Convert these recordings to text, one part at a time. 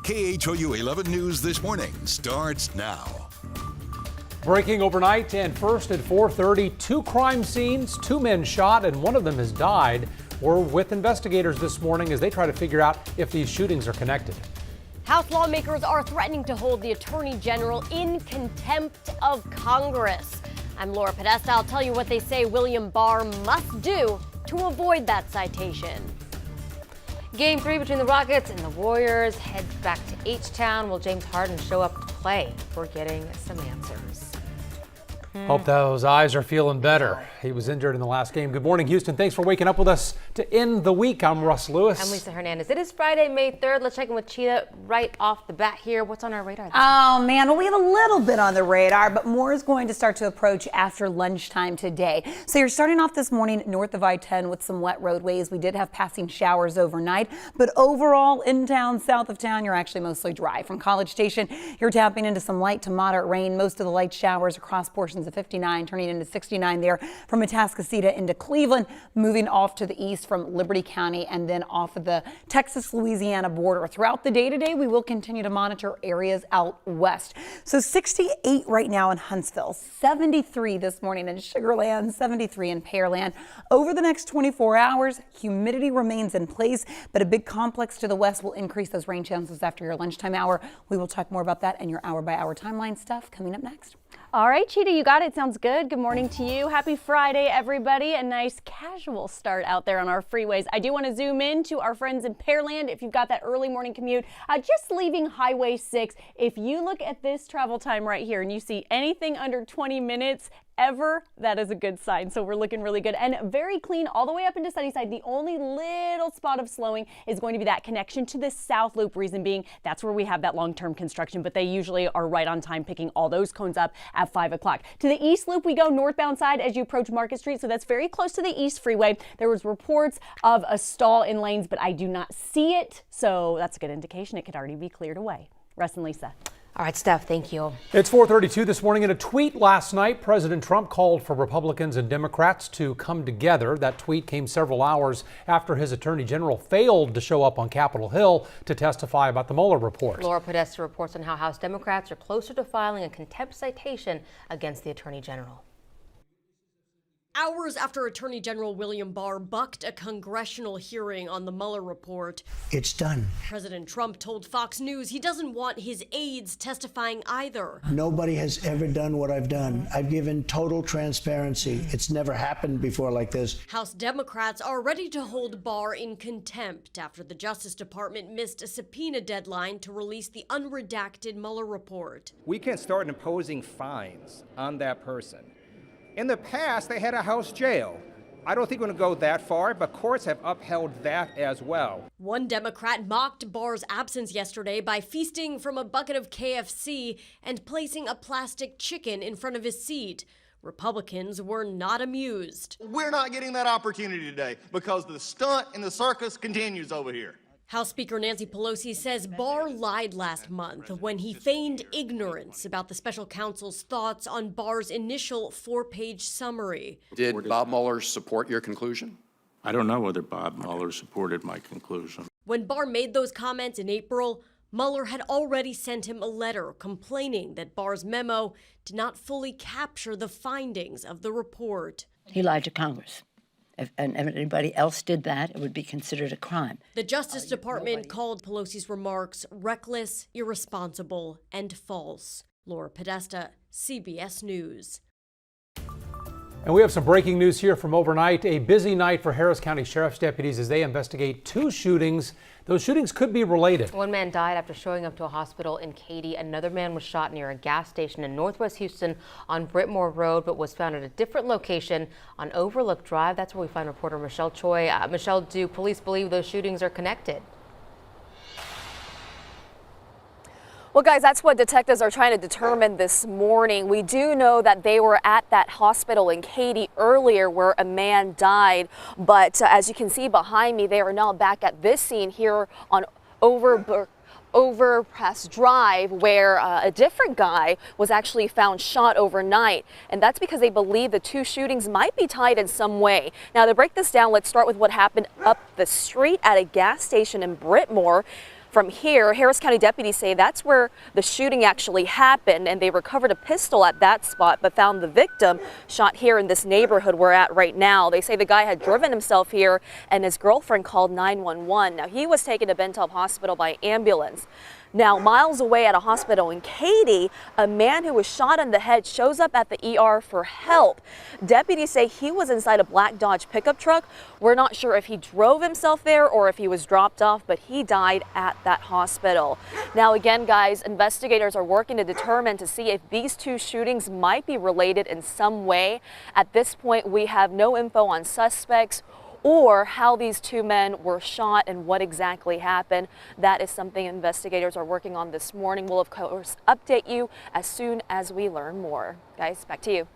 KHOU 11 News This Morning starts now. Breaking overnight and first at 4:30, two crime scenes, two men shot, and one of them has died. We're with investigators this morning as they try to figure out if these shootings are connected. House lawmakers are threatening to hold the Attorney General in contempt of Congress. I'm Laura Podesta. I'll tell you what they say William Barr must do to avoid that citation. Game 3 between the Rockets and the Warriors heads back to H-Town. Will James Harden show up to play? We're getting some answers. Hope those eyes are feeling better. He was injured in the last game. Good morning, Houston. Thanks for waking up with us to end the week. I'm Russ Lewis. I'm Lisa Hernandez. It is Friday, May 3rd. Let's check in with Cheetah right off the bat here. What's on our radar? Oh, man. Well, we have a little bit on the radar, but more is going to start to approach after lunchtime today. So you're starting off this morning north of I-10 with some wet roadways. We did have passing showers overnight, but overall in town, south of town, you're actually mostly dry. From College Station, you're tapping into some light to moderate rain. Most of the light showers across portions of 59, turning into 69 there from Atascocita into Cleveland, moving off to the east from Liberty County and then off of the Texas-Louisiana border. Throughout the day today, we will continue to monitor areas out west. So 68 right now in Huntsville, 73 this morning in Sugar Land, 73 in Pearland. Over the next 24 hours, humidity remains in place, but a big complex to the west will increase those rain chances after your lunchtime hour. We will talk more about that and your hour-by-hour timeline stuff coming up next. All right, Cheetah, you got it. Sounds good. Good morning to you. Happy Friday, everybody. A nice casual start out there on our freeways. I do want to zoom in to our friends in Pearland. If you've got that early morning commute, just leaving Highway 6, if you look at this travel time right here and you see anything under 20 minutes, ever, that is a good sign. So we're looking really good and very clean all the way up into Sunnyside. The only little spot of slowing is going to be that connection to the South Loop. Reason being, that's where we have that long-term construction, but they usually are right on time picking all those cones up at 5 o'clock. To the East Loop, we go northbound side as you approach Market Street. So that's very close to the East Freeway. There was reports of a stall in lanes, but I do not see it. So that's a good indication it could already be cleared away. Russ and Lisa. All right, Steph, thank you. It's 4:32 this morning. In a tweet last night, President Trump called for Republicans and Democrats to come together. That tweet came several hours after his attorney general failed to show up on Capitol Hill to testify about the Mueller report. Laura Podesta reports on how House Democrats are closer to filing a contempt citation against the attorney general. Hours after Attorney General William Barr bucked a congressional hearing on the Mueller report, it's done. President Trump told Fox News he doesn't want his aides testifying either. Nobody has ever done what I've done. I've given total transparency. It's never happened before like this. House Democrats are ready to hold Barr in contempt after the Justice Department missed a subpoena deadline to release the unredacted Mueller report. We can start imposing fines on that person. In the past, they had a house jail. I don't think we're going to go that far, but courts have upheld that as well. One Democrat mocked Barr's absence yesterday by feasting from a bucket of KFC and placing a plastic chicken in front of his seat. Republicans were not amused. We're not getting that opportunity today because the stunt and the circus continues over here. House Speaker Nancy Pelosi says Barr lied last month when he feigned ignorance about the special counsel's thoughts on Barr's initial 4-page summary. Did Bob Mueller support your conclusion? I don't know whether Bob Mueller supported my conclusion. When Barr made those comments in April, Mueller had already sent him a letter complaining that Barr's memo did not fully capture the findings of the report. He lied to Congress. If anybody else did that, it would be considered a crime. The Justice Department called Pelosi's remarks reckless, irresponsible, and false. Laura Podesta, CBS News. And we have some breaking news here from overnight. A busy night for Harris County Sheriff's deputies as they investigate two shootings. Those shootings could be related. One man died after showing up to a hospital in Katy. Another man was shot near a gas station in northwest Houston on Brittmore Road, but was found at a different location on Overlook Drive. That's where we find reporter Michelle Choi. Michelle, do police believe those shootings are connected? Well, guys, that's what detectives are trying to determine this morning. We do know that they were at that hospital in Katy earlier where a man died. But as you can see behind me, they are now back at this scene here on Overpass Drive, where a different guy was actually found shot overnight. And that's because they believe the two shootings might be tied in some way. Now, to break this down, let's start with what happened up the street at a gas station in Brittmore. from here. Harris County deputies say that's where the shooting actually happened, and they recovered a pistol at that spot, but found the victim shot here in this neighborhood we're at right now. They say the guy had driven himself here, and his girlfriend called 911. Now, he was taken to Bentalb Hospital by ambulance. Now, miles away at a hospital in Katy, a man who was shot in the head shows up at the ER for help. Deputies say he was inside a black Dodge pickup truck. We're not sure if he drove himself there or if he was dropped off, but he died at that hospital. Now, again, guys, investigators are working to determine to see if these two shootings might be related in some way. At this point, we have no info on suspects or how these two men were shot and what exactly happened. That is something investigators are working on this morning. We'll, of course, update you as soon as we learn more. Guys, back to you.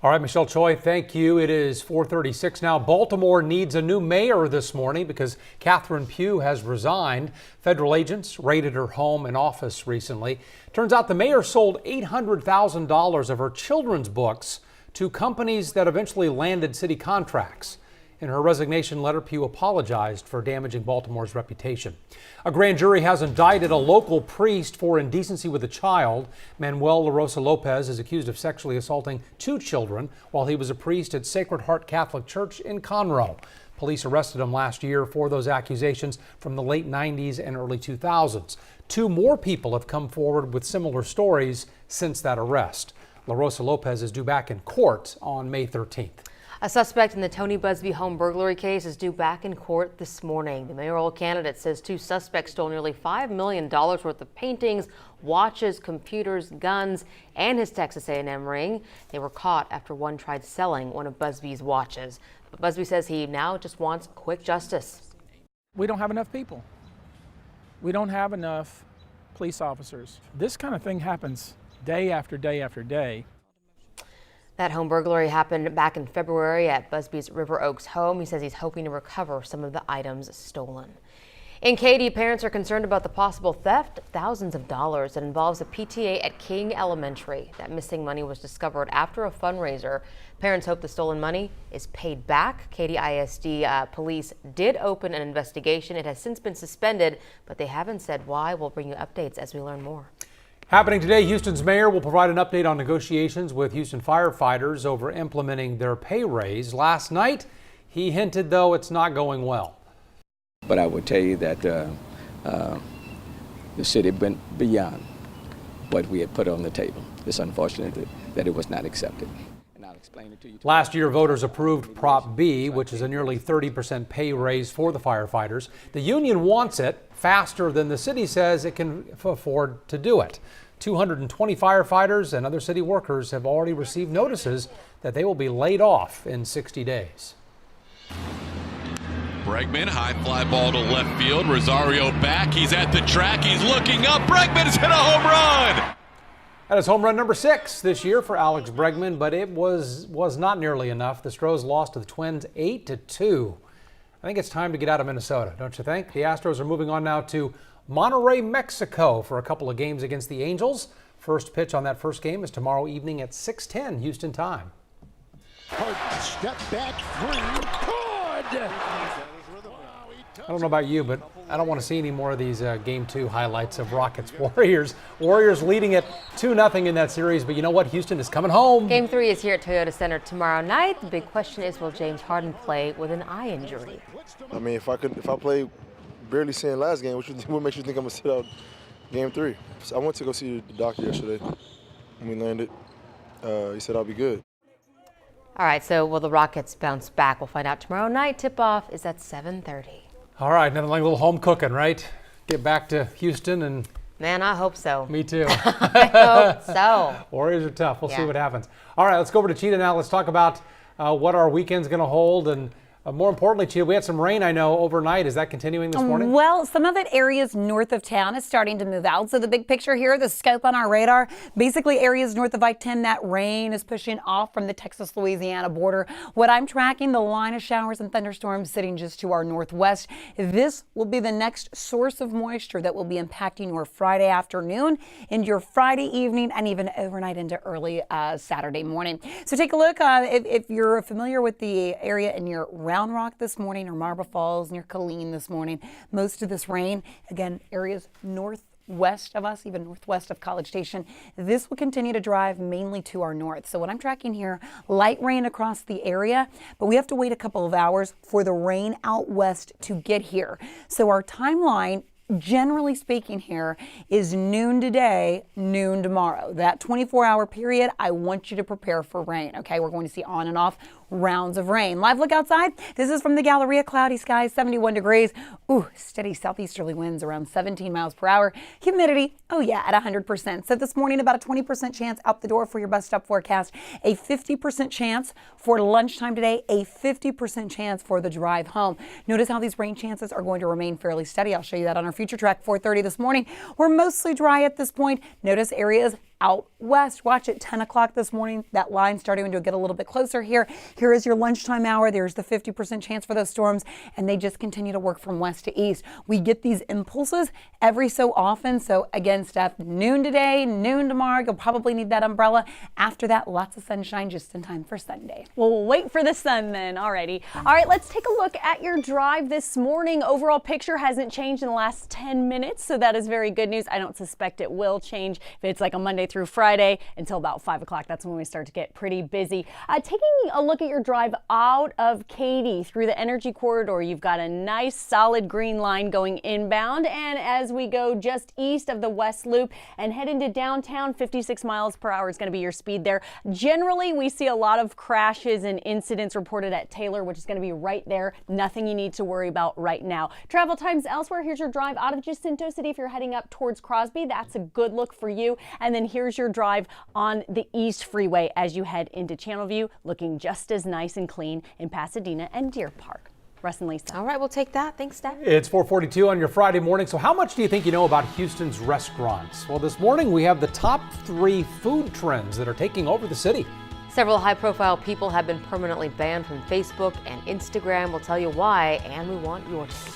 All right, Michelle Choi, thank you. It is 4:36 now. Baltimore needs a new mayor this morning because Catherine Pugh has resigned. Federal agents raided her home and office recently. Turns out the mayor sold $800,000 of her children's books to companies that eventually landed city contracts. In her resignation letter, Pugh apologized for damaging Baltimore's reputation. A grand jury has indicted a local priest for indecency with a child. Manuel La Rosa Lopez is accused of sexually assaulting 2 children while he was a priest at Sacred Heart Catholic Church in Conroe. Police arrested him last year for those accusations from the late 90s and early 2000s. 2 more people have come forward with similar stories since that arrest. La Rosa Lopez is due back in court on May 13th. A suspect in the Tony Busby home burglary case is due back in court this morning. The mayoral candidate says 2 suspects stole nearly $5 million worth of paintings, watches, computers, guns, and his Texas A&M ring. They were caught after one tried selling one of Busby's watches. But Busby says he now just wants quick justice. We don't have enough people. We don't have enough police officers. This kind of thing happens day after day after day. That home burglary happened back in February at Busby's River Oaks home. He says he's hoping to recover some of the items stolen. In Katy, parents are concerned about the possible theft of thousands of dollars that involves a PTA at King Elementary. That missing money was discovered after a fundraiser. Parents hope the stolen money is paid back. Katy ISD police did open an investigation. It has since been suspended, but they haven't said why. We'll bring you updates as we learn more. Happening today, Houston's mayor will provide an update on negotiations with Houston firefighters over implementing their pay raise. Last night, he hinted, though, it's not going well. But I would tell you that the city went beyond what we had put on the table. It's unfortunate that it was not accepted. And I'll explain it to you. Last year, voters approved Prop B, which is a nearly 30% pay raise for the firefighters. The union wants it faster than the city says it can afford to do it. 220 firefighters and other city workers have already received notices that they will be laid off in 60 days. Bregman, high fly ball to left field. Rosario back. He's at the track. He's looking up. Bregman has hit a home run. That is home run number 6 this year for Alex Bregman, but it was not nearly enough. The Stros lost to the Twins 8-2. I think it's time to get out of Minnesota, don't you think? The Astros are moving on now to Monterrey, Mexico for a couple of games against the Angels. First pitch on that first game is tomorrow evening at 6:10 Houston time. Step back, 3, good. I don't know about you, but I don't want to see any more of these Game 2 highlights of Rockets Warriors. Warriors leading it 2-0 in that series, but you know what? Houston is coming home. Game 3 is here at Toyota Center tomorrow night. The big question is, will James Harden play with an eye injury? I mean, if I play barely seeing last game, what makes you think I'm going to sit out Game 3? I went to go see the doctor yesterday when we landed. He said I'll be good. All right, so will the Rockets bounce back? We'll find out tomorrow night. Tip-off is at 7:30. All right, nothing like a little home cooking, right? Get back to Houston and... Man, I hope so. Me too. I hope so. Warriors are tough. We'll see what happens. All right, let's go over to Cheetah now. Let's talk about what our weekend's going to hold. And more importantly, Cheetah, we had some rain, I know, overnight. Is that continuing this morning? Well, some of it areas north of town is starting to move out. So the big picture here, the scope on our radar, basically areas north of I-10, that rain is pushing off from the Texas-Louisiana border. What I'm tracking, the line of showers and thunderstorms sitting just to our northwest. This will be the next source of moisture that will be impacting your Friday afternoon into your Friday evening and even overnight into early Saturday morning. So take a look if you're familiar with the area in your Round Rock this morning or Marble Falls near Killeen this morning. Most of this rain, again, areas northwest of us, even northwest of College Station. This will continue to drive mainly to our north. So what I'm tracking here, light rain across the area, but we have to wait a couple of hours for the rain out west to get here. So our timeline, generally speaking here, is noon today, noon tomorrow. That 24-hour period, I want you to prepare for rain, okay? We're going to see on and off rounds of rain. Live look outside. This is from the Galleria. Cloudy skies, 71 degrees. Ooh, steady southeasterly winds around 17 miles per hour. Humidity, oh yeah, at 100%. So this morning, about a 20% chance out the door for your bus stop forecast. A 50% chance for lunchtime today. A 50% chance for the drive home. Notice how these rain chances are going to remain fairly steady. I'll show you that on our future track 4:30 this morning. We're mostly dry at this point. Notice areas out west. Watch at 10 o'clock this morning. That line starting to get a little bit closer here. Here is your lunchtime hour. There's the 50% chance for those storms, and they just continue to work from west to east. We get these impulses every so often. So again, Steph, noon today, noon tomorrow. You'll probably need that umbrella. After that, lots of sunshine just in time for Sunday. Well, we'll wait for the sun then. Alrighty. All right, let's take a look at your drive this morning. Overall picture hasn't changed in the last 10 minutes, so that is very good news. I don't suspect it will change if it's like a Monday through Friday until about 5 o'clock. That's when we start to get pretty busy. Taking a look at your drive out of Katy through the energy corridor, you've got a nice solid green line going inbound, and as we go just east of the West Loop and head into downtown, 56 miles per hour is going to be your speed there. Generally, we see a lot of crashes and incidents reported at Taylor, which is going to be right there. Nothing you need to worry about right now. Travel times elsewhere. Here's your drive out of Jacinto City if you're heading up towards Crosby. That's a good look for you. And then here's your drive on the East Freeway as you head into Channelview, looking just as nice and clean in Pasadena and Deer Park. Russ and Lisa. All right, we'll take that. Thanks, Steph. It's 4:42 on your Friday morning. So how much do you think you know about Houston's restaurants? Well, this morning we have the top 3 food trends that are taking over the city. Several high-profile people have been permanently banned from Facebook and Instagram. We'll tell you why, and we want your take.